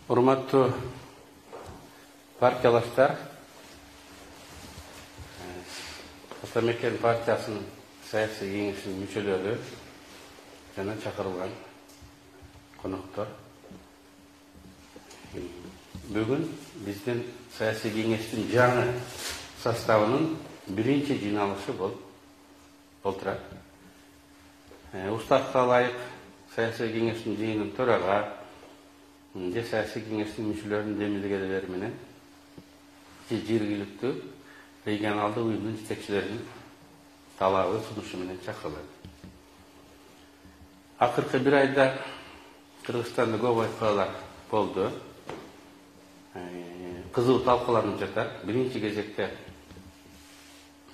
Урматтуу партиялаштар, Атамекен партиясынын саясий кеңешинин мүчөлөрү жана чакырылган коноктор. Бүгүн биздин саясий кеңештин жаңы составынын биринчи жыйналышы болуп турат. Уставга ылайык саясий кеңештин жыйынын төрага же саясий кеңештин мүчөлөрүнүн демилгелери менен жергиликтүү регионалдык уюмдун жетекчилеринин талабы сунушу менен чакырылат. Акыркы бир айда Кыргызстанда көп окуялар болду. Кызуу талкууланып жатат. Биринчи кезекте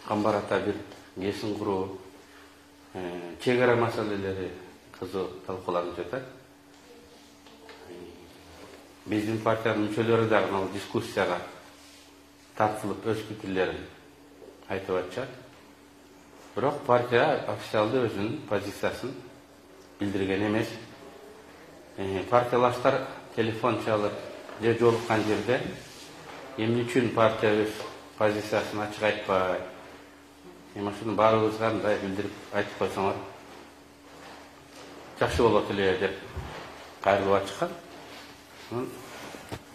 Камбар ата бир кесин куруу, чек ара маселелери кызуу талкууланып жатат. Биздин партиянын мүчөлөрү дагы ал дискуссияга тартылып өз пикирлерин айтып атышат. Бирок партия официалдуу өзүнүн позициясын билдирген эмес. Партиялаштар телефон чалып же жолуккан жерде эмне үчүн партия өз позициясын ачык айтпай, ошону баарыбызга мындай билдирип айтып койсоңор жакшы болот эле деп кайрылып атышкан.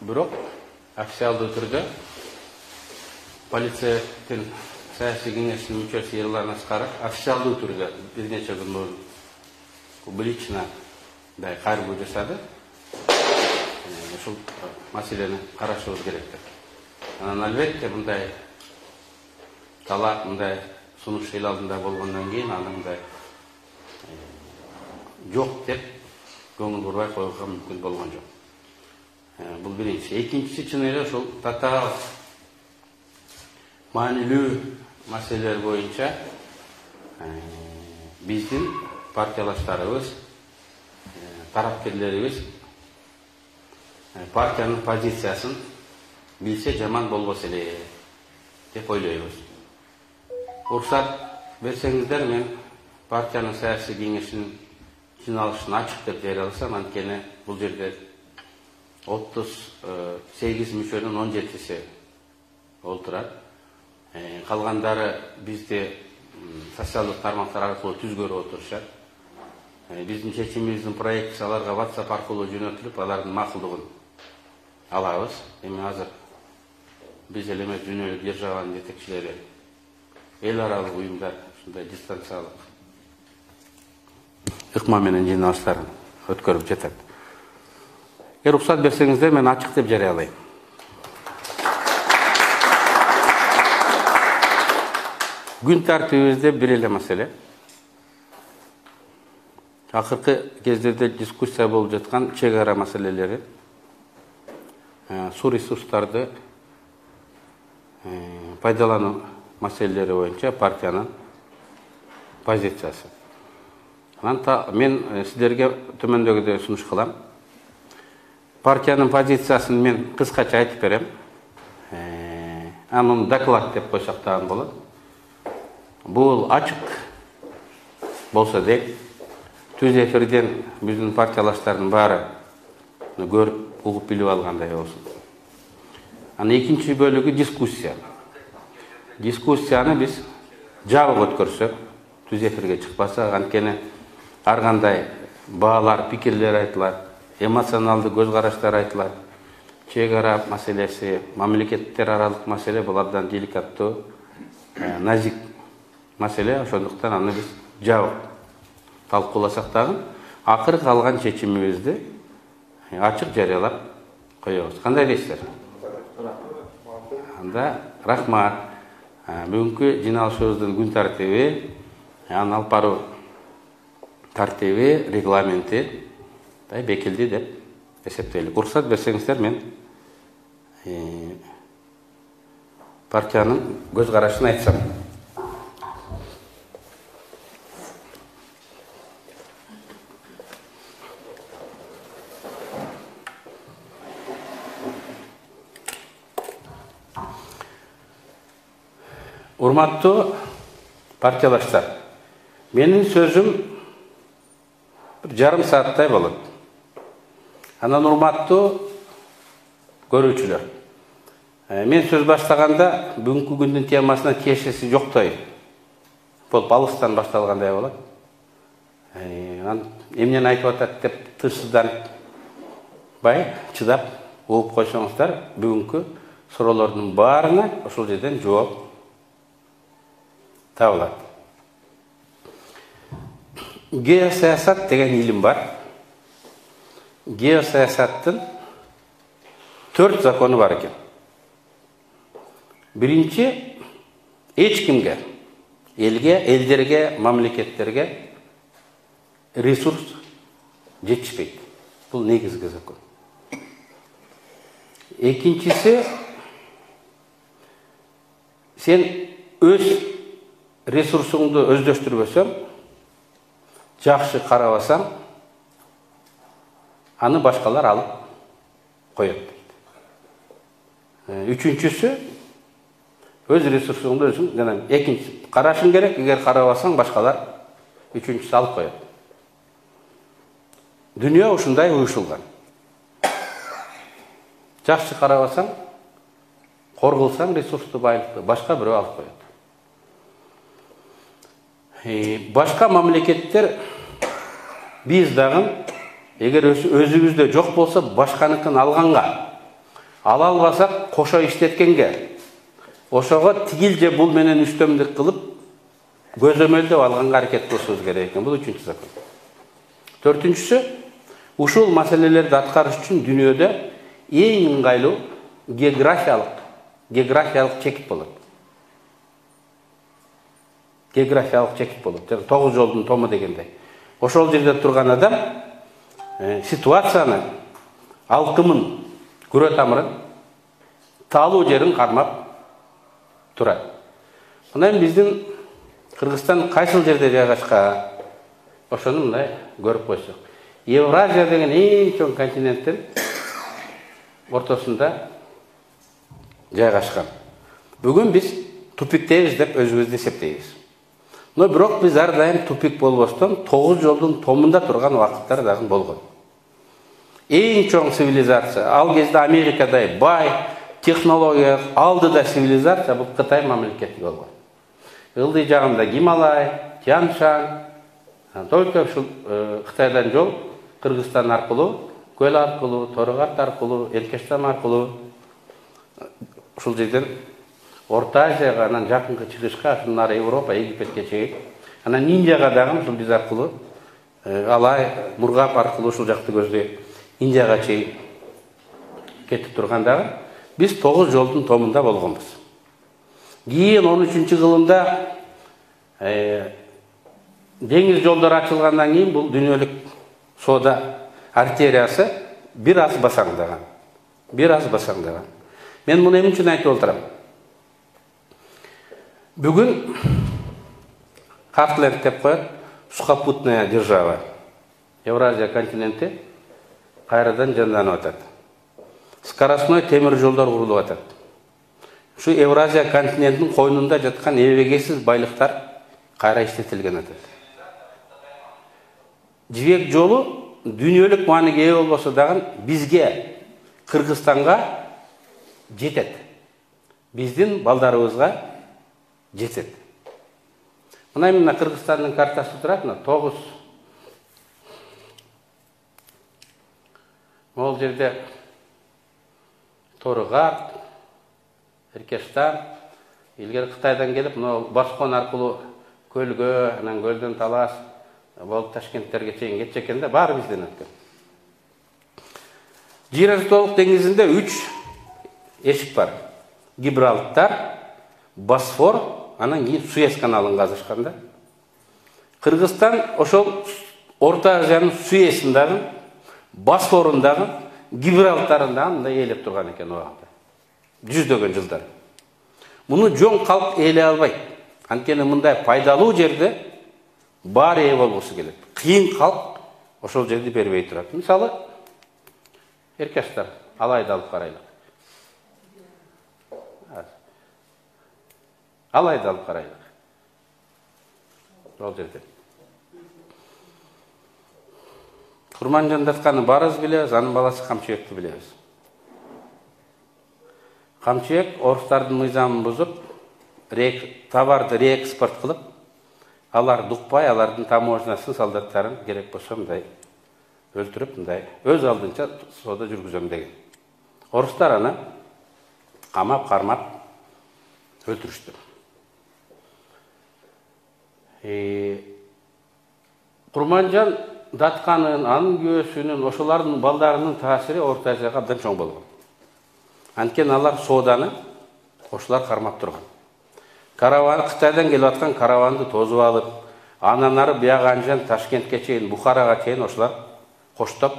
Бирок официалдуу түрдө полицияттын саясий кеңештин мүчөсү Ерлан Аскаров официалдуу түрдө бир нече күн мурун публично кайрылуу жасады. Ушул маселени карашыбыз керек деп. Анан албетте мындай талап, мындай сунуш эл алдында болгондон кийин аны мындай жок деп көңүл бурбай коюуга мүмкүн болгон жок. Бул биринчи. Экинчиси чын эле ушул татаал маанилүү маселелер боюнча биздин партиялаштарыбыз, тарапкерлерибиз партиянын позициясын билсе жаман болбос эле деп ойлойбуз. Уруксат берсеңиздер, мен партиянын саясий кеңешинин жыйналышын ачык деп жарыяласам, анткени бул жерде 38 мүчөнүн 17-си олтурат. Калгандары бизде социалдык тармактар аркылуу түзгөрүп отурушат. Биздин чечимибиздин проектиси аларга WhatsApp аркылуу жөнөтүлүп, алардын макулдугун алабыз. Эми азыр биз эле эмес, дүйнөлүк державанын жетекчилери, эл аралык уюмдар ушундай дистанциялык ыкма менен жыйналыштарын өткөрүп жатат. Эгер уруксат берсеңиздер, мен ачык деп жарыялайм. Күн тартибибизде бир эле маселе. Акыркы кездерде дискуссия болуп жаткан чек ара маселелери, суу ресурстарды пайдалануу маселелери боюнча партиянын позициясы. Мен сиздерге төмөндөгүдөй сунуш кылам. Партиянын позициясын мен кыскача айтып берем. Анын доклад деп койсок дагы болот. Бул ачык болсо дейт. Түз эфирден биздин партиялаштардын баары көрүп, угуп билип алгандай болсун. Анын экинчи бөлүгү дискуссия. Дискуссияны биз жабык өткөрсөк, түз эфирге чыкпаса, анткени ар кандай баалар, пикирлер айтылат, эмоционалдуу көз караштар айтылат. Чек ара маселеси, мамлекеттер аралык маселе бул абдан деликаттуу, назик маселе. Ошондуктан аны биз жабык талкууласак дагы, акыры калган чечимибизди ачык жарыялап коебуз. Кандай дейсиздер? Анда рахмат. Бүгүнкү жыйналышыбыздын күн тартиби, анын алып баруу тартиби, регламенти бекилди деп эсептейлик. Уруксат берсеңиздер, мен партиянын көз карашын айтсам. Урматтуу партиялаштар, менин сөзүм бир жарым сааттай болот. Анан урматтуу көрүүчүлөр. Мен сөз баштаганда бүгүнкү күндүн темасына тиешеси жоктой болуп алыстан башталгандай болот. Эмнени айтып атат деп тынчсызданбай, чыдап угуп койсоңуздар, бүгүнкү суроолордун баарына ошол жерден жооп табылат. Геосаясат деген илим бар. Геосаясаттын 4 закону бар экен. Биринчи, эч кимге, элдерге, мамлекеттерге ресурс жетишпейт. Бул негизги закон. Экинчиси, сен өз ресурсуңду өздөштүрбөсөң, жакшы карабасаң, аны башкалар алып коет. Үчүнчүсү, өз ресурсуңду өзүң, экинчи карашың керек, эгер карабасаң, башкалар үчүнчүсү алып коет. Дүнүйө ушундай уюшулган. Жакшы карабасаң, коргулсаң ресурсту, байлыкты башка бирөө алып коет. Башка мамлекеттер биз дагы, эгер өзүбүздө жок болсо, башканыкын алганга, ала албасак кошо иштеткенге, ошого тигил же бул менен үстөмдүк кылып, көзөмөлдөп алганга аракет кылышыбыз керек экен. Бул үчүнчү закон. Төртүнчүсү, ушул маселелерди аткарыш үчүн дүйнөдө эң ыңгайлуу географиялык чекит болот. Географиялык чекит болот. 9 жолдун тому дегендей. Ошол жерде турган адам ситуацияны, алкымын, күрө тамырын, таалуу жерин кармап турат. Мына биздин Кыргызстан кайсыл жерде жайгашкан? Ошону мындай көрүп койсок. Евразия деген эң чоң континенттин ортосунда жайгашкан. Бүгүн биз тупиктейбиз деп өзүбүздү эсептейбиз. Но бирок биз ар дайым тупик болбостон 9 жолдун томунда турган убакыттар дагы болгон. Эң чоң цивилизация, ал кезде Америкадай бай, технология алдыда цивилизация бул Кытай мамлекети болгон. Ылдый жагында Гималай, Тянь-Шань, только ушул Кытайдан жол Кыргызстан аркылуу, көл аркылуу, Торогат аркылуу, Эркештам аркылуу ушул жерден Орта Азияга, анан жакынкы чыгышка, ушунун ары Европа, Египетке чейин, анан Индияга дагы ушул биз аркылуу, Алай, Мургап аркылуу ушул жакты көздөй Индияга чейин кетип тургандагы биз 9 жолдун томунда болгонбуз. Кийин 13-кылымда деңиз жолдору ачылгандан кийин бул дүйнөлүк соода артериясы бир аз басаңдаган. Мен муну эмне үчүн айтып отурам? Бүгүн Хартленд деп коет, сухопутная держава. Евразия континенти кайрадан жанданып атат. Скоростной темир жолдор курулуп атат. Ушу Евразия континентинин койнунда жаткан эбегесиз байлыктар кайра иштетилген атат. Жибек жолу дүйнөлүк мааниге ээ болбосо дагы бизге, Кыргызстанга жетет. Биздин балдарыбызга жетет. Мына Кыргызстандын картасы турат, 9. Могул жерде Торогат, Эркештам, илгери Кытайдан келип, Баскон аркылуу көлгө, анан көлдөн Талас болуп Ташкенттерге чейин кетчү экен да, баары бизден өткөн. Жер ортолук деңизинде 3 эшик бар. Гибралтар, Босфор, анан кийин Суэц каналын казышкан да. Кыргызстан ошол Орта Азиянын Суэцин дагы, Босфорун дагы, Гибралтарын дагы мындай ээлеп турган экен убакта. Жүздөгөн жылдар. Муну жоң калк ээлей албайт. Анткени мындай пайдалуу жерде баары ээ болгусу келет. Кыйын калк ошол жерди бербей турат. Мисалы, Эркештам, Алайды алып карайлык. Алайды алып карайлык. Ошол жерде. Курманжан Датканы баарыбыз билебиз, анын баласы Камчыбекти билебиз. Камчыбек орустардын мыйзамын бузуп, товарды реэкспорт кылып, алар дукпай, алардын таможнясын, солдаттарын керек болсо мындай өлтүрүп, мындай өз алдынча соода жүргүзөм деген. Орустар аны камап, кармап өлтүрүштү. Курманжан Датканын, анын күйөөсүнүн, ошолардын балдарынын таасири Орто Азияга абдан чоң болгон. Анткени алар сооданы ошолар кармап турган. Караван, Кытайдан келип аткан караванды тозуп алып, андан ары Бияганжан, Ташкентке чейин, Бухарага чейин ошолар коштоп,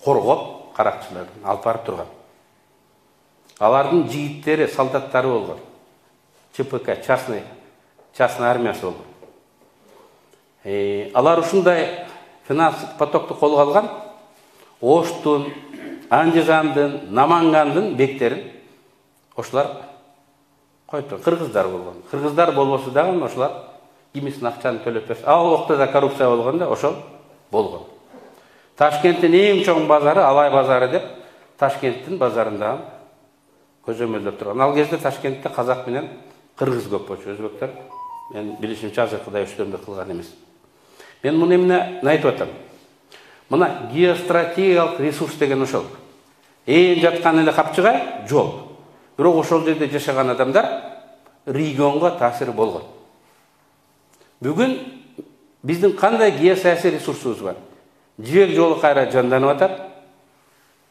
коргоп, каракчыларын алып барып турган. Алардын жигиттери, солдаттары болгон. ЧПК, частный армиясы болгон. Алар ушундай финанс потокту колго алган, Оштун, Андижандын, Намангандын бектерин ошолар коюп турган. Кыргыздар болгон. Кыргыздар болбосо дагы ошолар кимисин акчаны төлөп берсе, ал убакта да коррупция болгондо ошол болгон. Ташкенттин эң чоң базары Алай базары деп, Ташкенттин базарында көзөмөлдөп турган. Ал кезде Ташкентте казак менен кыргыз көп болчу, өзбектер мен билишимче азыркыдай үстөмдүк кылган эмес. Мен муну эмне айтып атам? Мына геостратегиялык ресурс деген ошол. Эң жаткан эле капчыгай жол. Бирок ошол жерде жашаган адамдар регионго таасири болгон. Бүгүн биздин кандай геосаясий ресурсубуз бар? Жибек жолу кайра жанданып атат.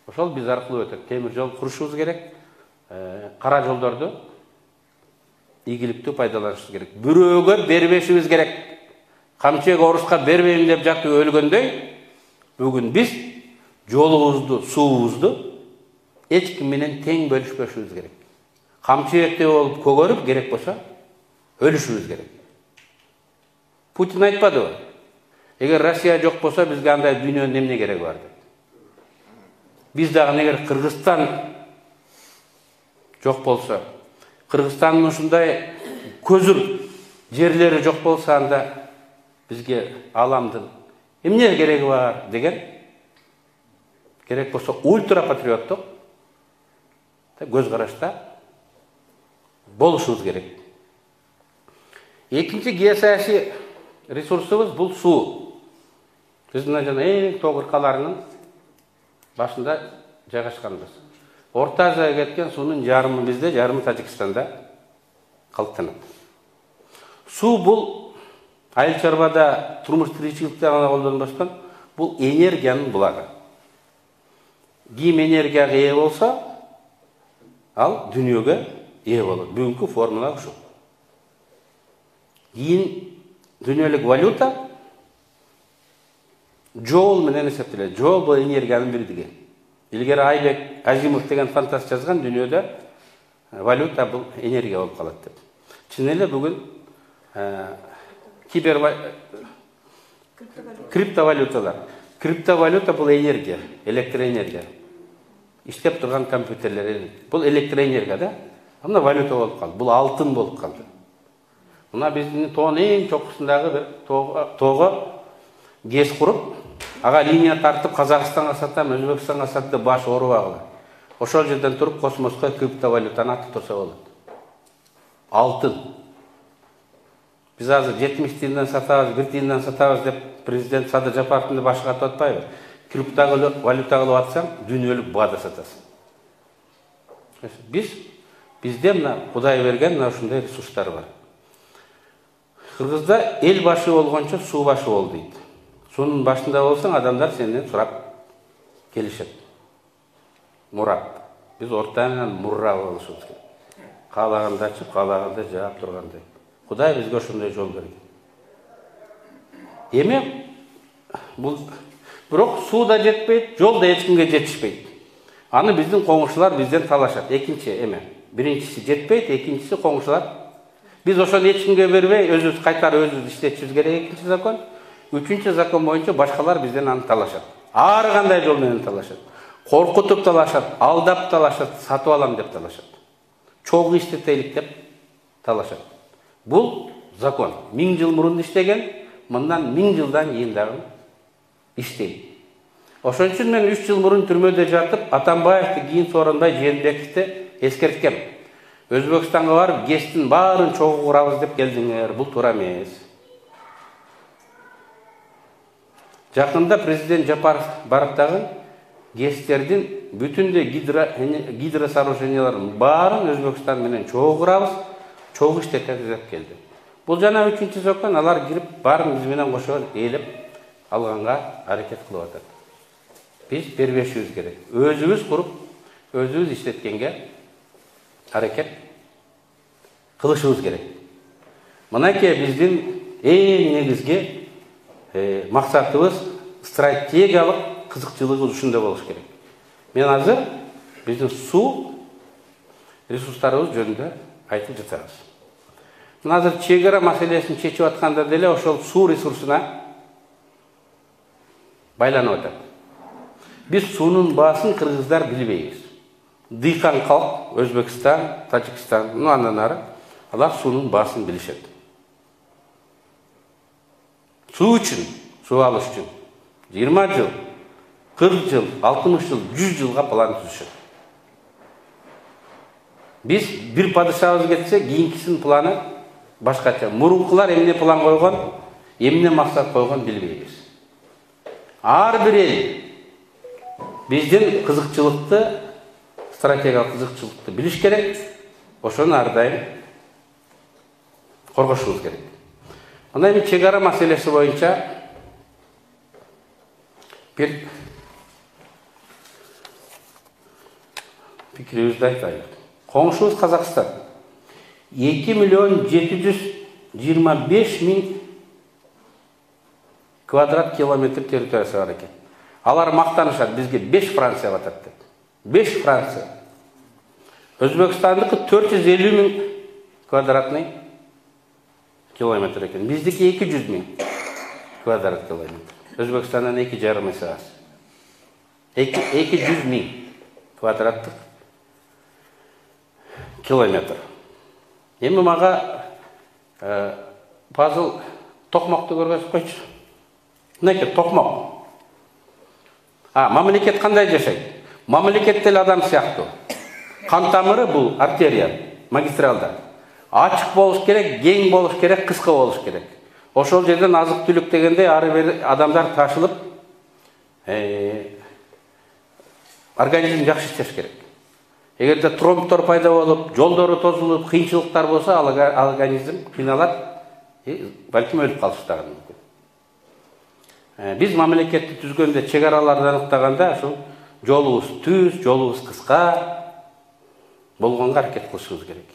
Ошол биз аркылуу өтөт. Темир жол курушубуз керек. Кара жолдорду ийгиликтүү пайдаланышыбыз керек. Бирөөгө бербешибиз керек. Камчыбек оруска бербейм деп жатып өлгөндөй, бүгүн биз жолубузду, суубузду эч ким менен тең бөлүшпөшүбүз керек. Камчыбекте болуп көгөрүп, керек болсо өлүшүбүз керек. Путин айтпадыбы? Эгер Россия жок болсо бизге андай дүйнөнүн эмне кереги бар деп. Биз дагы эгер Кыргызстан жок болсо, Кыргызстандын ушундай көзүр жерлери жок болсо, анда бизге аламдын эмне кереги бар деген, керек болсо ультра патриоттук көз карашта болушубуз керек. Экинчи геосаясий ресурсубуз бул суу. Биздин жана эң тоо кыркаларынын башында жайгашканбыз. Орто Азияга кеткен суунун жарымы бизде, жарымы Тажикстанда калыптанат. Суу бул айыл чарбада, турмуш тиричиликте гана колдонбостон, бул энергиянын булагы. Ким энергияга ээ болсо, ал дүйнөгө ээ болот. Бүгүнкү формула ушул. Кийин дүйнөлүк валюта жоол менен эсептелет. Жоол бул энергиянын бирдиги. Илгери Айбек Азимов деген фантаст жазган, дүйнөдө валюта бул энергия болуп калат деп. Чын эле бүгүн криптовалюталар. Криптовалюта бул энергия, электроэнергия. Иштеп турган компьютерлер бул электроэнергия да. Мына валюта болуп калды. Бул алтын болуп калды. Мына биздин тоонун эң чокусундагы бир тоого гез куруп, ага линия тартып, Казакстанга сатам, Өзбекстанга сатты, баш оорубагыла. Ошол жерден туруп космоско криптовалютаны атып турса болот. Алтын. Biz azı 70 tiyindan satабыз, 1 tiyindan satабыз деп президент Садыр Жапаровтың башы қатып атпайбы? Криптовалюта кылып атсаң, дүйнөлүк баада сатасың. Bizde мына Кудай берген мына ушундай ресурстар бар. Кыргызда эл башы болгончо суу башы бол дейт. Суунун башында болсоң, адамдар сенден сурап келишет. Мурап. Biz ортадан мурра болушубуз керек. Каалаганда ачып, каалаганда жаап тургандай. Кудай бизге ошондой жол берген. Эми бул бирок суу да жетпейт, жол да эч кимге жетишпейт. Аны биздин коңшулар бизден талашат. Экинчи эме. Биринчиси жетпейт, экинчиси коңшулар. Biz ошону эч кимге бербей, өзүбүз кайтарып өзүбүз иштетишибиз керек. Экинчи закон. Үчүнчү закон боюнча башкалар бизден аны талашат. Ар кандай жол менен талашат. Коркутуп талашат, алдап талашат, сатып алам деп талашат. Чогуу иштетелик деп талашат. Бул закон. 1000 жыл мурун иштеген, мындан 1000 жылдан кийин дагы иштейт. Ошон үчүн мен 3 жыл мурун түрмөдө жатып, Атамбаевди, кийин Сооронбай Жээнбековди эскерткем. Өзбекстанга барып, ГЭСтин баарын чогуу курабыз деп келдиңер. Бул туура эмес. Жакында президент Жапаров барып дагы ГЭСтердин бүтүндөй гидросооруженияларын баарын Өзбекстан менен чогуу курабыз, чогуу иштетебиз деп келди. Бул жана 3-чү закон, алар кирип баарын биз менен кошо ээлеп алганга аракет кылып атат. Биз бербешибиз керек. Өзүбүз куруп, өзүбүз иштеткенге аракет кылышыбыз керек. Мынакей биздин эң негизги максатыбыз стратегиялык кызыкчылыгыбыз ушундай болуш керек. Мен азыр биздин суу ресурстарыбыз жөнүндө айтып жатабыз. Мен азыр чегара маселесин чечип атканда деле ошол суу ресурсуна байланып атат. Биз суунун баасын кыргыздар билбейбиз. Дыйкан калк, Өзбекстан, Тажикстан, андан ары алар суунун баасын билишет. Суу үчүн, суу алыш үчүн 20 жыл, 40 жыл, 60 жыл, 100 жылга план түзүшөт. Биз бир падышабыз кетсе, кийинкисинин планы башкача. Мурункулар эмне план койгон, эмне максат койгон билбейбиз. Ар бир эл биздин кызыкчылыкты, стратегиялык кызыкчылыкты билиш керек. Ошону ар дайым коргошубуз керек. Мына эми чегара маселеси боюнча бир пикирибизди айтайын. Коңшубуз Казакстан 2.725.000 квадрат километр территориясы бар экен. Алар мактанышат, бизге 5 Франция батат деп. 5 Франция. Өзбекстандыкы 450.000 квадратный километр экен. Биздики 200.000 квадрат километр. Өзбекстандан 2,5 есе аз. 200.000 квадраттык километр. Эми мага пазыл токмокты көргөзүп койчу. Мынакей токмок. Мамлекет кандай жашайт? Мамлекет деле адам сыяктуу. Кан тамыры бул артерия, магистралда. Ачык болуш керек, кең болуш керек, кыска болуш керек. Ошол жерден азык түлүк дегенде ары бери адамдар ташылып, организм жакшы иштеш керек. Эгерде тромбтор пайда болуп, жолдору тозулуп, кыйынчылыктар болсо, ал организм кыйналат, балким өлүп калышы дагы мүмкүн. Биз мамлекетти түзгөндө, чегараларды аныктаганда, ушул жолубуз түз, жолубуз кыска болгонго аракет кылышыбыз керек.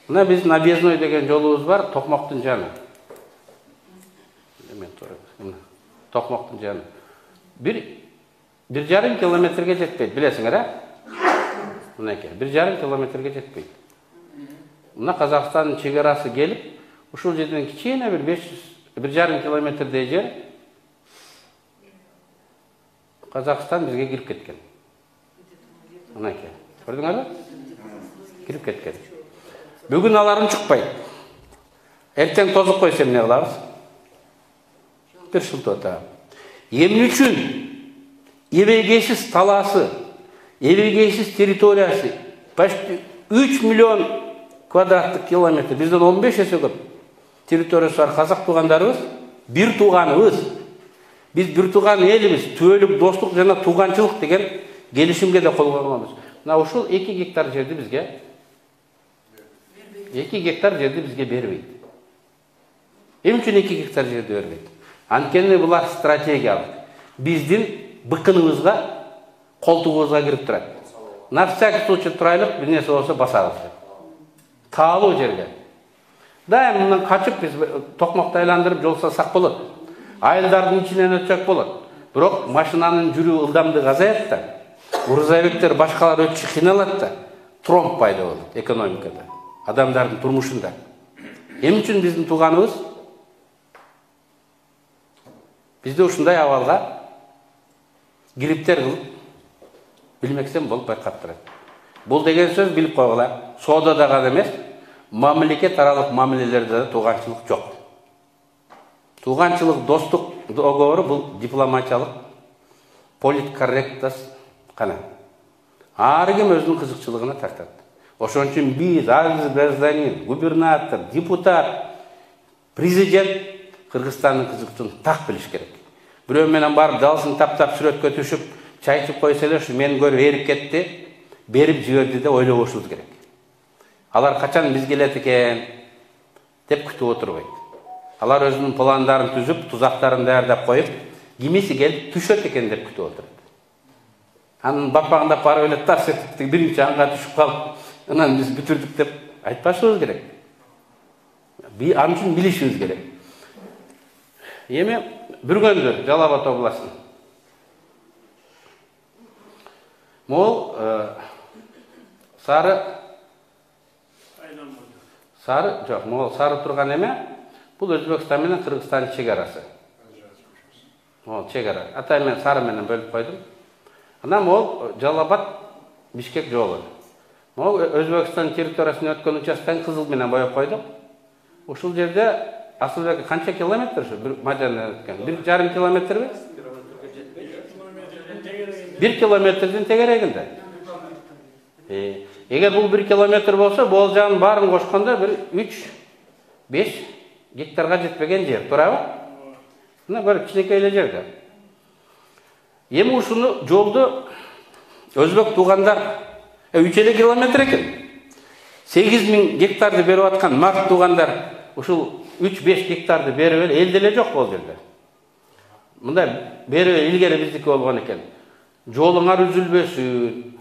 Мына биздин объездной деген жолубуз бар, Токмоктун жаны. Токмоктун жаны. 1,5 километрге жетпейт, билесиңер, Мынакей, 1,5 километрге жетпейт. Мына Казакстандын чегарасы келип, ушул жерден кичине бир 1,5 километрдей жер Казакстан бизге кирип кеткен. Мынакей, көрдүңөрбү? Кирип кеткен. Бүгүн аларын чукпайт. Эртең тозуп койсо эмне кылабыз? Бир шылтоо атабыз. Эмне үчүн эбегейсиз талаасы, эбегейсиз территориясы почти 3 миллион квадраттык километр, бизден 15 эсе көп территориясы бар казак туугандарыбыз, бир тууганыбыз. Биз бир тууган элибиз, түбөлүк достук жана тууганчылык деген келишимге да кол койгонбуз. Мына ушул 2 гектар жерди бизге 2 гектар жерди бизге бербейт. Эмне үчүн 2 гектар жерди бербейт? Анткени булар стратегиялык. Биздин быкыныбызга, колтугубузга кирип турат. На всякий случай турайлык, бир нерсе болсо басабыз деп. Таалуу жерге. Да, мындан качып биз токмокто айландырып жол салсак болот. Айылдардын ичинен өтсөк болот. Бирок машинанын жүрүү ылдамдыгы азаят да. Грузовиктер башкалар өтүшү кыйналат да. Тромб пайда болот экономикада, адамдардын турмушунда. Эмне үчүн биздин тууганыбыз бизде ушундай абалга кириптер кылып билмексем болуп байкап турат. Бул деген сөз билип койгула. Соодада гана эмес, мамлекет аралык мамилелерде да тууганчылык жок. Тууганчылык, достук договору бул дипломатиялык, политкорректность кана. Ар ким өзүнүн кызыкчылыгына тартат. Ошон үчүн биз, азиз гражданин, губернатор, депутат, президент Кыргызстандын кызыктыгын так билиш керек. Бирөө менен барып далсын таптап сүрөткө түшүп, чай ичип койсо эле ушу мен көрүп эрип кетти, берип жиберди деп ойлобошубуз керек. Алар качан биз келет экен деп күтүп отурбайт. Алар өзүнүн пландарын түзүп, тузактарын даярдап коюп, кимиси келип түшөт экен деп күтүп отурат. Анын батпагында барып эле тарс этип биринчи анга түшүп калып, анан биз бүтүрдүк деп айтпашыбыз керек. Анын үчүн билишибиз керек. Эми Бүргөндү, Жалал Абад областын. Могул сары турган эме, бул Өзбекстан менен Кыргызстандын чек арасы. Могул чек ара. Атай мен сары менен бөлүп койдум. Анан могул Жалал Абад Бишкек жолу. Могул Өзбекстан территориясынан өткөн участканы кызыл менен боеп койдук. Ушул жерде Асылбек канча километр ушу? Мажардан өткөн. 1,5 километрби? 1 километрдин тегерегинде. Эгер бул 1 километр болсо, бул жагын баарын кошкондо бир 3-5 гектарга жетпеген жер, туурабы? Мына бир кичинекей эле жерде. Эми ушуну жолду өзбек туугандар 3 километр экен. 8.000 гектарды берип аткан мак туугандар ушул 3-5 гектарды берип эле эл деле жок бул жерде. Мындай берип илгери биздики болгон экен. Жолуңар үзүлбөсүн.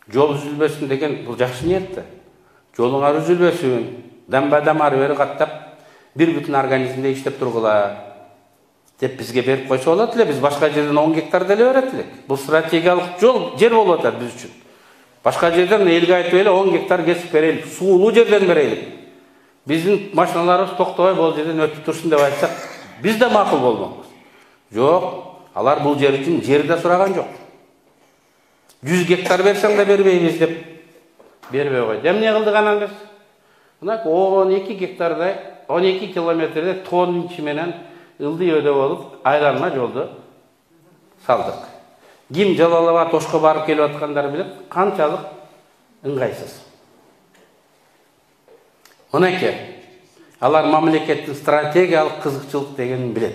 Жол үзүлбөсүн деген бул жакшы ниетте. Жолуңар үзүлбөсүн. Дамба-дам ары бери каттап, бир бүтүн организмде иштеп тургула деп бизге берип койсо болот эле. Биз башка жерден 10 гектар деле берет элек. Бул стратегиялык жер болуп атат биз үчүн. Башка жерден элге айтып эле 10 гектар кесип берели, суулуу жерден берели. Биздин машиналарыбыз токтобой бул жерден өтүп турсун деп айтсак, биз да макул болмокпуз. Жок, алар бул жер үчүн жер да сураган жок. 100 гектар берсең да бербейбиз деп бербей койду. Эмне кылдык анан биз? Мына 12 гектардай, 12 километрде тоонун ичи менен ылдый өдө болуп, айланма жолду салдык. Ким Жалал Абад Ошко барып келип аткандар билет, канчалык ыңгайсыз. Мынакей, алар мамлекеттин стратегиялык кызыкчылык дегенин билет.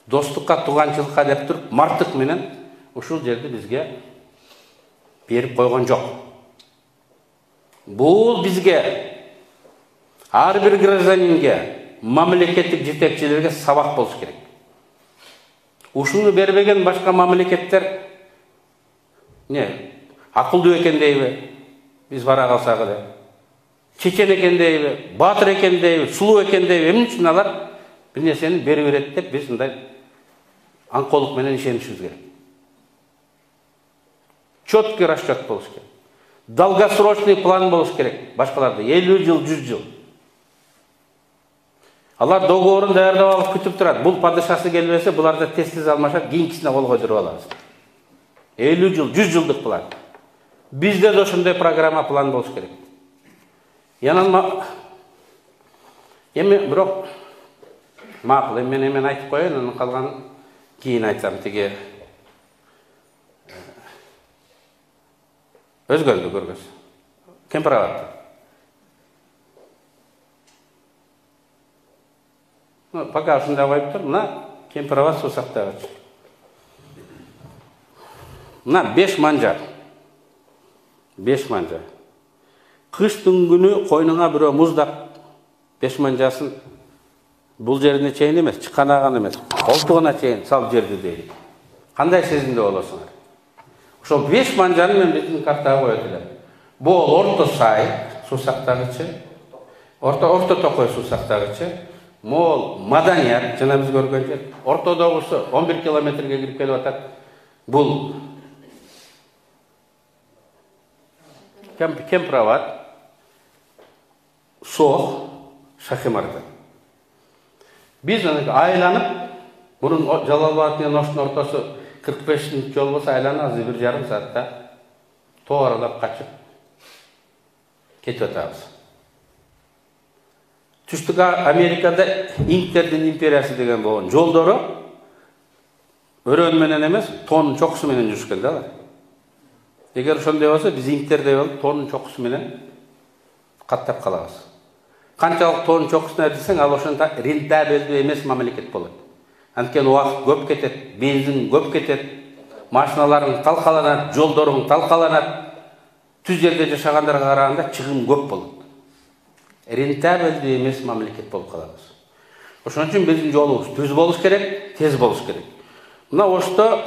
Достукка, тууганчылыкка деп туруп, мартык менен ушул жерди бизге берип койгон жок. Бул бизге, ар бир гражданинге, мамлекеттик жетекчилерге сабак болуш керек. Ушуну бербеген башка мамлекеттер акылдуу экен дейби? Биз бара калсак эле. Чечен экен дейби? Батыр экен дейби? Сулуу экен дейби? Эмне үчүн алар бир нерсени берип берет деп биз мындай аңкоолук менен ишенишибиз керек. Четкий расчет болуш керек. Долгосрочный план болуш керек. Башкаларда 50 жыл, 100 жыл. Алар договорун даярдап алып күтүп турат. Бул падышасы келбесе, буларды тез алмашат, кийинкисине кол койдуруп алабыз. 50 жыл, 100 жылдык план. Бизде да ошондой программа план болуш керек. Эми бирок макул, мен айтып коеюн, анын калганын кийин айтсам. Тиги Өзгөндү көргөз. Кемпирабад. Пока ушундай коюп тур, мына Кемпирабад суу сактагыч. Мына 5 манжа. 5 манжа. Кыштын күнү койнуңа бирөө муздап 5 манжасын бул жерине чейин эмес, чыканаган эмес, колтугуна чейин салып жерди дейли. Кандай сезимде болосуңар? Ошол 5 манжаны мен биздин картага коет элем. Бул Орто Сай суу сактагычы, Орто Токой суу сактагычы, Мол Маданият, жана биз көргөн жер. Ортодогусу 11 километрге кирип келип атат. Бул Кемпирабад, Сох, Шахимарда. Биз айланып, мурун Жалал Абад менен Оштун ортосу 45 жол болсо, айланып 1,5 саатта тоо аралап качып кетип атабыз. Түштүк Америкада Инктердин империясы деген болгон. Жолдору өрөөн менен эмес, тоонун чокусу менен жүрүшкөн да алар. Эгер ошондой болсо, биз инктердей болуп, тоонун чокусу менен каттап калабыз. Канчалык тоонун чокусуна десең, ал ошондо рентабелдүү эмес мамлекет болот. Анткени убакыт көп кетет, бензин көп кетет, машиналарың талкаланат, жолдоруң талкаланат. Түз жерде жашагандарга караганда чыгым көп болот. Рентабелдүү эмес мамлекет болуп калабыз. Ошон үчүн биздин жолубуз түз болуш керек, тез болуш керек. Мына ошто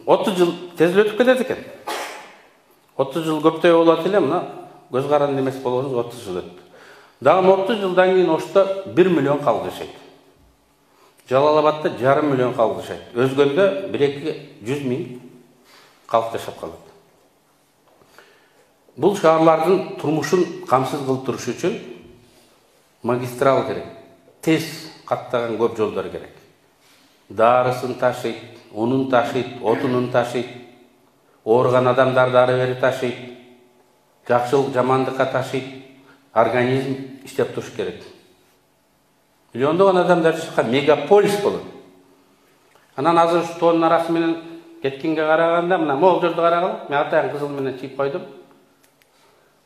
30 жыл тез өтүп кетет экен. 30 жыл көптөй болот эле, мына көз каранды эмес болгонубуз 30 жыл өттү. Дагы 30 жылдан кийин ошто 1 миллион калк жашайт. Жалал-Абадта 1,5 миллион калк жашайт. Өзгөндө 1-2-100 миң калк жашап калат. Бул шаарлардын турмушун камсыз кылып туруш үчүн магистрал керек. Тез каттаган көп жолдор керек. Дарысын ташыйт, унун ташыйт, отунун ташыйт, ооруган адамдарды ары бери ташыйт, жакшылык жамандыкка ташыйт, организм иштеп туруш керек. Миллиондогон адамдар жашаган мегаполис болот. Анан азыр ушу тоонун арасы менен кеткенге караганда, мына могул жерди карагыла, мен атайын кызыл менен чийип койдум.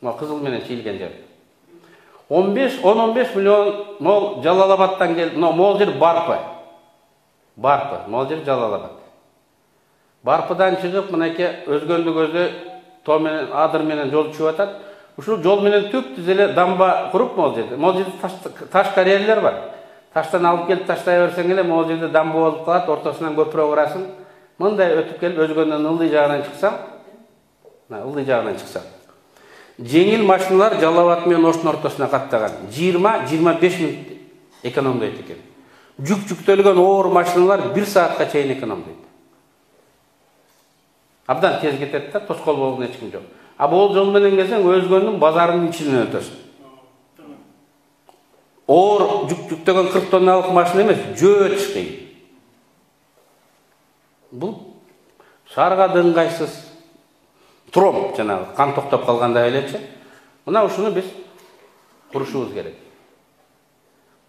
Мына кызыл менен чийилген жер. 10-15 миллион мол Жалал-Абадтан келип, мына могул жер Барпы. Барпы, могул жер Жалал-Абад. Барпыдан чыгып, мынакей өзгөндүк өзү тоо менен, адыр менен жол чыгып атат. Ушул жол менен түп-түз эле дамба куруп могул жерде. Могул жерде таш карьерлер бар. Таштан алып келип таштай берсең эле могул жерде дамба болуп калат, ортосунан көпүрө курасың. Мындай өтүп келип өзгөндөн ылдый жагынан чыксаң, мына ылдый жагынан чыксаң. Жеңил машиналар Жалал-Абад менен Оштун ортосуна каттаган 20-25 мүнөт экономдойт экен. Жүктөлгөн оор машиналар 1 саатка чейин экономдойт. Абдан тез кетет да, тоскоол болгон эч ким жок. А бул жол менен келсең, өзгөндүн базарынын ичинен өтөсүң. Оор жүктөгөн 40 тонналык машина эмес, жөө өтүш кыйын. Бул шаарга ыңгайсыз. Тромб, жанагы кан токтоп калгандай элечи. Мына ушуну биз курушубуз керек.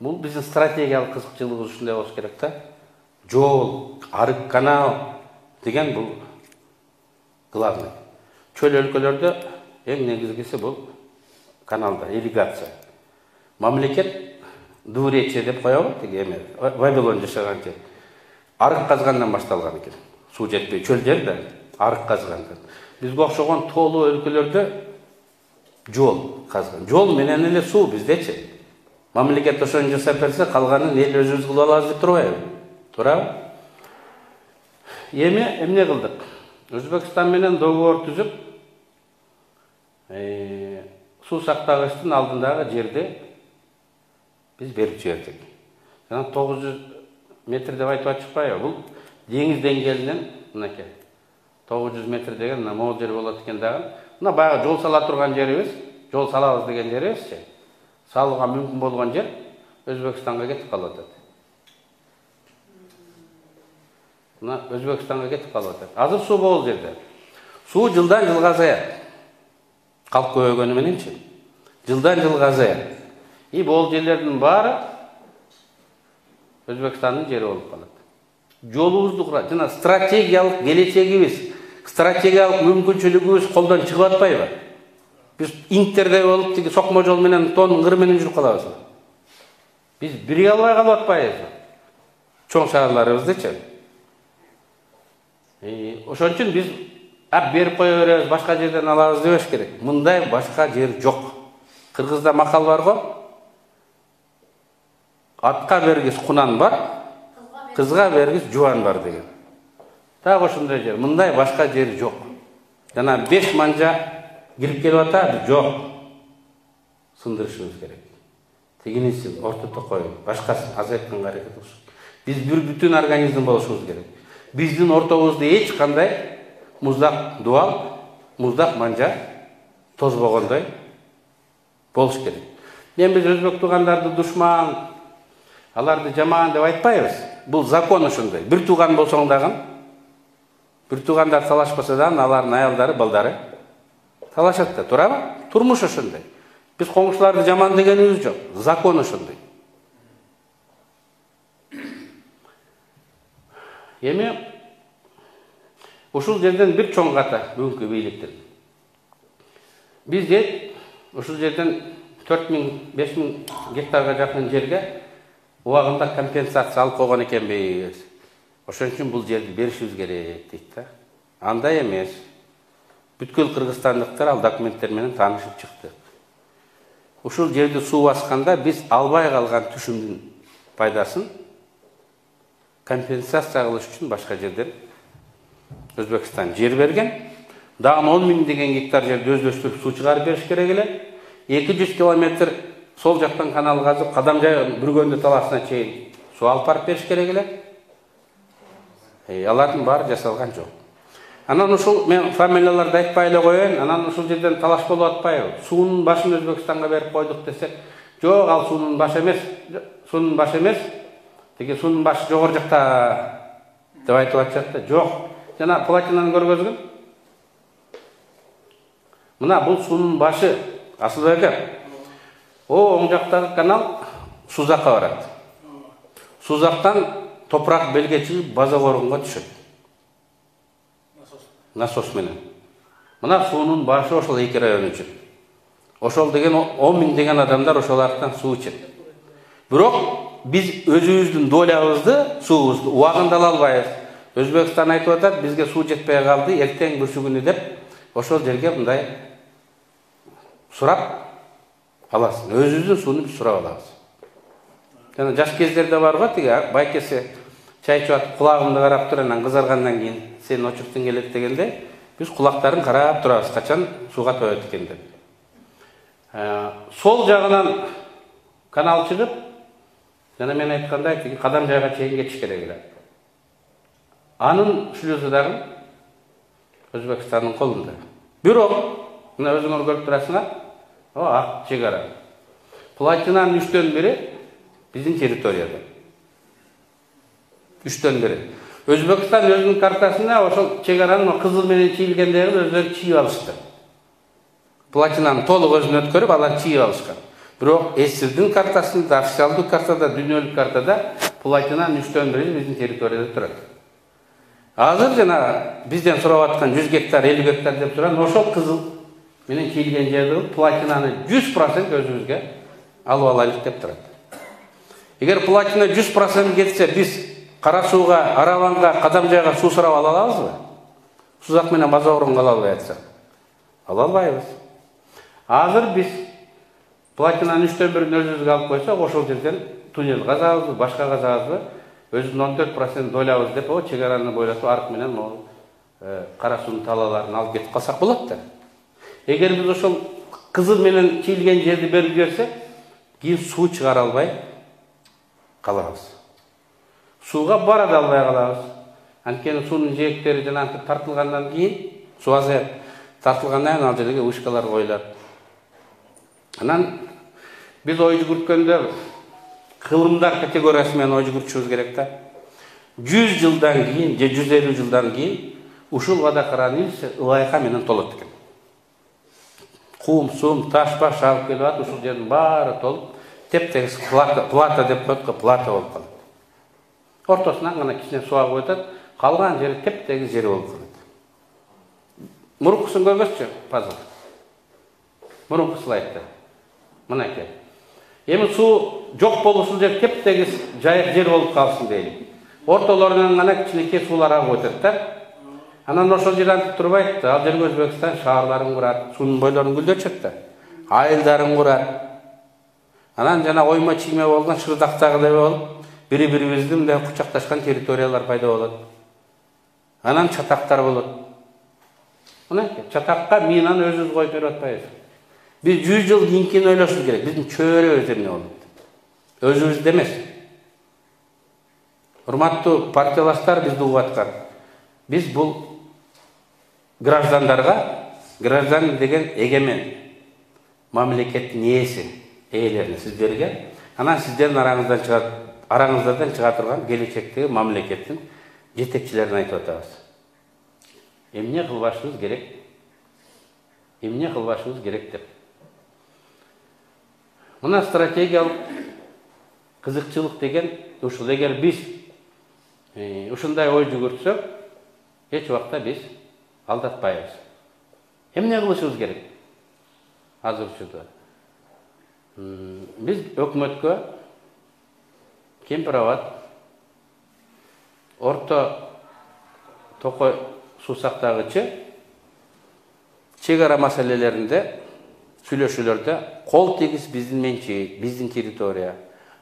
Бул биздин стратегиялык кызыкчылыгыбыз ушундай болуш керек да. Жол, арык канал деген бул главный. Чөл өлкөлөрдө эң негизгиси бул каналда ирригация. Мамлекет Дурече деп коебу, тиги эме Вавилон жашаган жер. Арык казгандан башталган экен. Суу жетпей чөл жер да, арык казгандан. Бизге окшогон тоолуу өлкөлөрдө жол казган. Жол менен эле суу биздечи. Мамлекет ошону жасап берсе, калганын эл өзүбүз кылып алабыз деп турбайбы? Туурабы? Эми эмне кылдык? Өзбекстан менен договор түзүп, суу сактагычтын алдындагы жерди биз берип жибердик. Жана 900 метр деп айтып атышпайбы? Бул деңиз деңгээлинен мынакей 900 метр деген мына могул жер болот экен дагы. Мына баягы жол сала турган жерибиз, жол салабыз деген жерибизчи. Салууга мүмкүн болгон жер Өзбекстанга кетип калып атат. Мына Өзбекстанга кетип калып атат. Азыр суу болул жерде. Суу жылдан жылга азаят. Калк көбөйгөнү мененчи. Жылдан жылга азаят. И болул жерлердин баары Өзбекстандын жери болуп калат. Жолубузду курат, жана стратегиялык келечегибиз, стратегиялык мүмкүнчүлүгүбүз колдон чыгып атпайбы? Биз инктердей болуп, тиги сокмо жол менен тоонун кыры менен жүрүп калабыз. Биз бириге албай калып атпайбызбы? Чоң шаарларыбыздычы. Ошон үчүн биз берип кое беребиз, башка жерден алабыз дебеш керек. Мындай башка жер жок. Кыргызда макал бар го. Атка бергис кунан бар, кызга бергис жубан бар деген. Так ошондой жер. Мындай башка жер жок. Жана 5 манжа кирип келип атат, жок. Сындырышыбыз керек. Тигинисин ортодо коюп, башкасын азайтканга аракет кылышыбыз. Биз бир бүтүн организм болушубуз керек. Биздин ортобузда эч кандай муздак дуал, муздак манжа тозбогондой болуш керек. Мен биз өзбек туугандарды душман, аларды жаман деп айтпайбыз. Бул закон ошондой. Бир тууган болсоң дагы, бир туугандар талашпаса да, алардын аялдары, балдары талашат да, туурабы? Турмуш ошондой. Биз коңшуларды жаман дегенибиз жок. Закон ошондой. Эми Ушул жерден бир чоң ката бүгүнкү бийликтин. Биз ушул жерден 4000-5000 гектарга жакын жерге убагында компенсация алып койгон экенбиз. Ошон үчүн бул жерди беришибиз керек дейт да. Андай эмес. Бүткүл кыргызстандыктар ал документтер менен таанышып чыкты. Ушул жерди суу басканда биз албай калган түшүмдүн пайдасын компенсация кылыш үчүн башка жерден Өзбекстан жер берген. Дагы 10 000 деген гектар жерди өздөштүрүп суу чыгарып бериш керек эле. 200 километр сол жактан канал казып, Кадамжай Бүргөндө таласына чейин суу алып барып бериш керек эле. Алардын баары жасалган жок. Анан ушул мен фамилияларды айтпай эле коеюн, анан ушул жерден талаш болуп атпайбы? Суунун башын Өзбекстанга берип койдук десек, жок, ал суунун башы эмес. Тиги суунун башы жогору жакта деп айтып атышат да. Жок. Жана платинаны көргөзгүн. Мына бул суунун башы, Асылбек ака. Оң жактагы канал Сузакка барат. Сузактан топурак белге чыгып база коргонго түшөт. Насос менен. Мына суунун башы ошол эки район үчүн. Ошол деген 10 000 деген адамдар ошол арктан суу ичет. Бирок биз өзүбүздүн долябызды, суубузду убагында ала албайбыз. Өзбекстан айтып атат, бизге суу жетпей калды, эртең бүршүгүнү деп, ошол жерге мындай сурап аласың. Өзүбүздүн сууну биз сурап алабыз. Жана жаш кездерде бар го, тиги байкесе чай ичип атып кулагымды карап тур, анан кызаргандан кийин сен очуктуң келет дегенде, биз кулактарын карап турабыз, качан сууга тоет экен деп. Сол жагынан канал чыгып, жана мен айткандай, тиги Кадамжайга чейин кетиш керек эле. Анын шлюзу дагы Өзбекстандын колунда. Бирок, мына өзүңөр көрүп турасыңар, ак чек ара. Платинанын 3/1 биздин территорияда. 3/1. Өзбекстан өзүнүн картасында ошол чек аранын кызыл менен чийилгендерин өздөрү чийип алышты. Платинаны толук өзүнө өткөрүп, алар чийип алышкан. Бирок СССРдин картасында, официалдуу картада, дүйнөлүк картада платинанын 3/1 биздин территорияда турат. Азыр жана бизден сурап аткан 100 гектар, 50 гектар деп турган ошол кызыл менен чийилген жерди платинаны 100% өзүбүзгө алып алайлык деп турат. Эгер платина 100% кетсе, биз Кара сууга, Араванга, Кадамжайга суу сурап ала алабызбы? Сузак менен база орунга ала албай атсак. Ала албайбыз. Азыр биз платинанын 3/1 өзүбүзгө алып койсок, ошол жерден туннел казабызбы, башка казабызбы, өзүнүн 14% долябыз деп, чек араны бойлотуп арк менен Кара суунун талааларын алып кетип калсак болот да. Эгер биз ошол кызыл менен чийилген жерди берип жиберсек, кийин суу чыгара албай калабыз. Сууга бара да албай калабыз. Анткени суунун жээктери жанагы тартылгандан кийин суу азаят. Тартылгандан кийин ал жерге вышкалар коюлат. Анан биз ой жүгүрткөндө кылымдар категориясы менен ой жүгүртүшүбүз керек да. 100 жылдан кийин же 150 жылдан кийин ушул водохранилище ылайка менен толот экен. Кум, сум, таш баш алып келип атып, ушул жердин баары толуп, теп-тегиз плата деп коет го, плата болуп калат. Ортосунан гана кичине суу коюп атат, калган жери теп-тегиз жери болуп калат. Мурункусын көргөзчү, пазар. Мурунку слайдта. Мынакей. Эми суу жок болуп ушул жер теп-тегиз жайык жер болуп калсын дейли. Ортолорунан гана кичинекей суулар агып өтөт да. Анан ошол жер антип турбайт да. Ал жерге Өзбекстан шаарларын курат, суунун бойлорун гүлдөтчүт да. Айылдарын курат. Анан жана ойма чийме болгон Шырдактагыдай болуп, бири-бирибизди мындай кучакташкан территориялар пайда болот. Анан чатактар болот. Мынакей, чатакка минаны өзүбүз коюп берип атпайбыз. Биз 100 жыл кийинкини ойлошубуз керек. Биздин чөйрөбүз эмне болот? Өзүбүздө эмес. Урматтуу партиялаштар бизди угуп аткан. Биз бул граждан деген эгемен мамлекеттин ээси, ээлерин сиздерге, анан сиздердин араңыздардан чыга турган келечектеги мамлекеттин жетекчилерин айтып атабыз. Эмне кылбашыбыз керек? Эмне кылбашыбыз керек деп. Мына стратегиялык кызыкчылык деген ушул. Эгер биз ушундай ой жүгүртсөк, Эч убакта биз алдатпайбыз. Эмне кылышыбыз керек? Азыр учурда биз өкмөткө кемпир абад, орто токой суу сактагычы чек ара маселелеринде сүйлөшүүлөрдө кол тийгиз биздин менчик, биздин территория,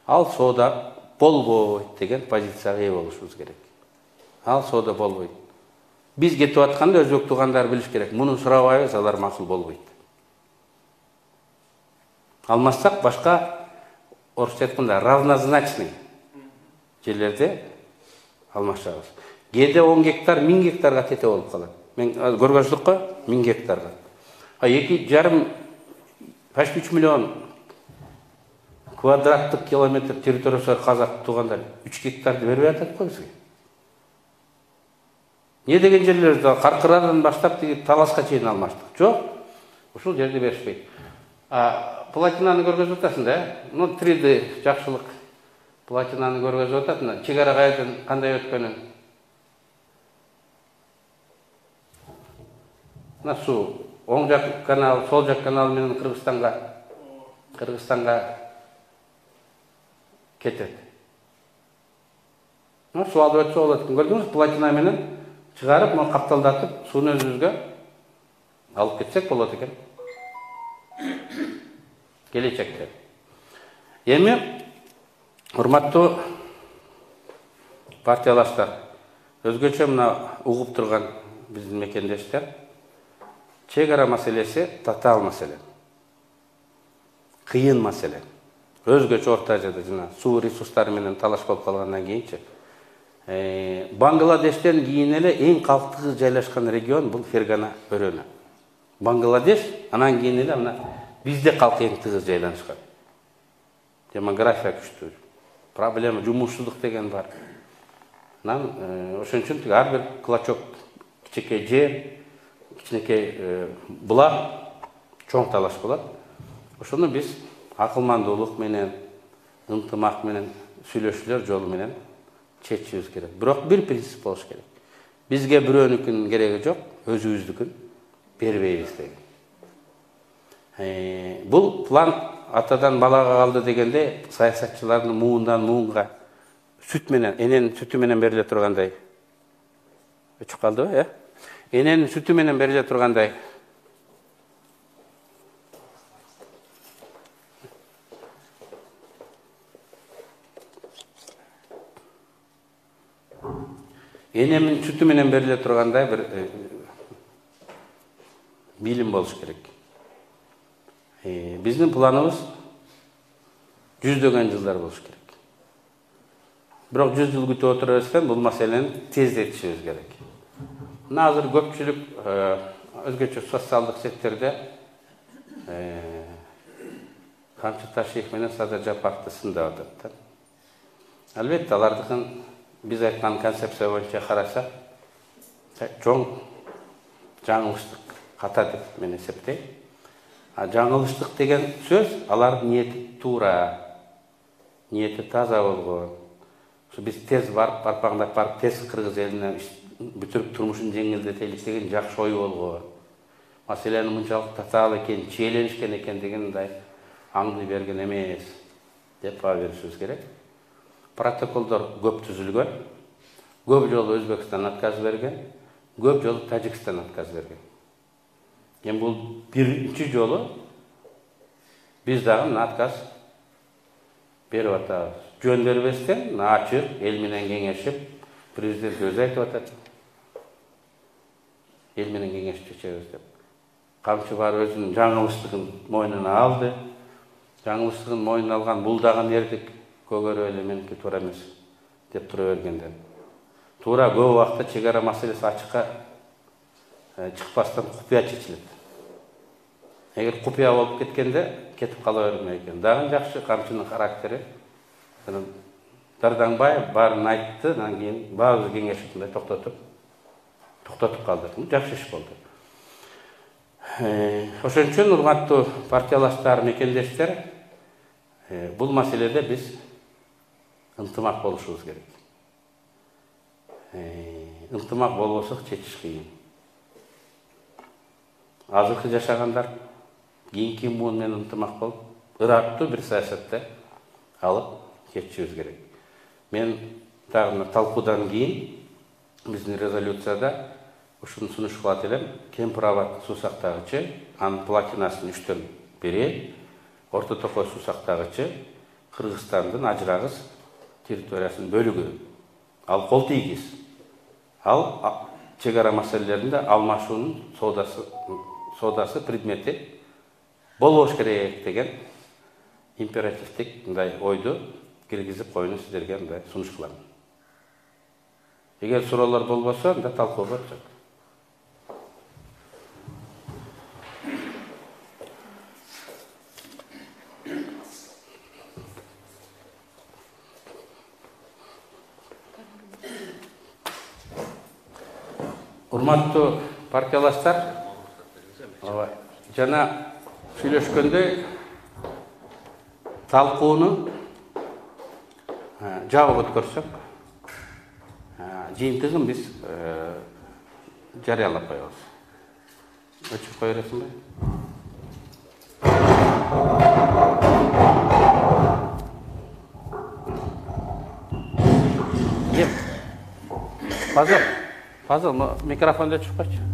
ал соода болбойт деген позицияга ээ болушубуз керек. Ал соода болбойт. Биз кетип атканда өзбек туугандар билиш керек. Муну сурабайбыз, алар макул болбойт. Алмассак башка орусча айтканда равнозначный жерлерде алмашабыз. Кээде 10 гектар 1000 гектарга тете болуп калат. Мен көргөзлүккө 1000 гектарга. 2,5 почти 3 миллион квадраттык километр территориясы казак туугандар 3 гектарды бербей атат го бизге. Не деген жерлерде Каркырадан баштап тиги Таласка чейин алмаштык. Жок, ушул жерде беришпейт. Платинаны көргөзүп атасың да, 3D жакшылык. Платинаны көргөзүп атат, чек ара кайдан кандай өткөнүн. Суу оң жак канал, сол жак канал менен Кыргызстанга кетет. Суу алып өтсө болот. Көрдүңүз, платина менен чыгарып, муну капталдатып, сууну өзүбүзгө алып кетсек болот экен. Келечекте. Эми, урматтуу партиялаштар, өзгөчө мына угуп турган биздин мекендештер, чек ара маселеси татаал маселе. Кыйын маселе. Өзгөчө орта жерде жана суу ресурстары менен талаш болуп калгандан кийинчи. Бангладештен кийин эле эң калктуу жайлашкан регион бул Фергана өрөөнү. Бангладеш, анан кийин эле мына бизде калкы эң тыгыз жайланышкан. Демография күчтүү. Проблема жумушсуздук деген бар. Анан ошон үчүн ар бир клочок кичинекей жер, кичинекей булак чоң талаш болот. Ошону биз акылмандуулук менен, ынтымак менен, сүйлөшүүлөр жолу менен чечишибиз керек. Бирок бир принцип болуш керек. Бизге бирөөнүкүн кереги жок, өзүбүздүкүн бербейбиз деген. Бул план атадан балага калды дегенде саясатчылардын муундан муунга сүт менен, эненин сүтү менен бериле тургандай. Өчүп калдыбы, Эненин сүтү менен бериле тургандай. Энемин сүтү менен бериле тургандай бир билим болуш керек. Биздин планыбыз жүздөгөн жылдар болуш керек. Бирок 100 жыл күтүп отура берсем, бул маселени тездетишибиз керек. Мына азыр көпчүлүк өзгөчө социалдык секторде Камчы Ташиев менен Садыр Жапаровду сындап атат. Албетте алардыкын биз айткан концепция боюнча караса, чоң жаңылыштык ката деп мен эсептейм. Жаңылыштык деген сөз, алардын ниети туура, ниети таза болгон. Биз тез барып, арпаңдап барып, тез кыргыз элине бүтүрүп турмушун жеңилдетелик деген жакшы ой болгон. Маселенин мынчалык татаал экен, чиеленишкен экендигин мындай аңды берген эмес деп баа беришибиз керек. Протоколдор көп түзүлгөн. Көп жолу Өзбекстан отказ берген, көп жолу Тажикстан отказ берген. Эми бул биринчи жолу биз дагы отказ берип атабыз. Жөн бербестен ачык эл менен кеңешип, президент өзү айтып атат. Эл менен кеңешип чечебиз деп. Камчы бар өзүнүн жаңылыштыгын мойнуна алды. Жаңылыштыгын мойнуна алган булдаган эрдик көгөрүп эле меники туура эмес деп тура бергенден. Туура көп убакта чек ара маселеси ачыкка чыкпастан купуя чечилет. Эгер купуя болуп кеткенде кетип кала бермек экен. Дагы жакшы Камчынын характери. Дардаңбай баарын айтты, анан кийин баабыз кеңешип мындай токтотуп калды. Жакшы иш болду. Ошон үчүн урматтуу партиялаштар, мекендештер, бул маселеде биз ынтымак болушубуз керек. ынтымак болбосо чечиш кыйын. Азыркы жашагандар кийинки муун менен ынтымак болуп, ыраттуу бир саясатты алып кетишибиз керек. Мен дагы талкуудан кийин биздин резолюцияда ушуну сунуш кылат элем. Кемпир абад суу сактагычы, анын платинасын 3төн бири, Орто Токой суу сактагычы Кыргызстандын ажырагыс территориясынын бөлүгү. Ал кол тийгиз. Ал чек ара маселелеринде алмашуунун соодасы предмети болбош керек деген императивдик мындай ойду киргизип коюуну сиздерге мындай сунуш кылам. Эгер суроолор болбосо, анда талкууга чык. Урматтуу партиялаштар, жана сүйлөшкөндөй талкууну жабык өткөрсөк, жыйынтыгын биз жарыялап коебуз. Өчүп кое бересиңби? Фазыл, микрофонду өчүп койчу.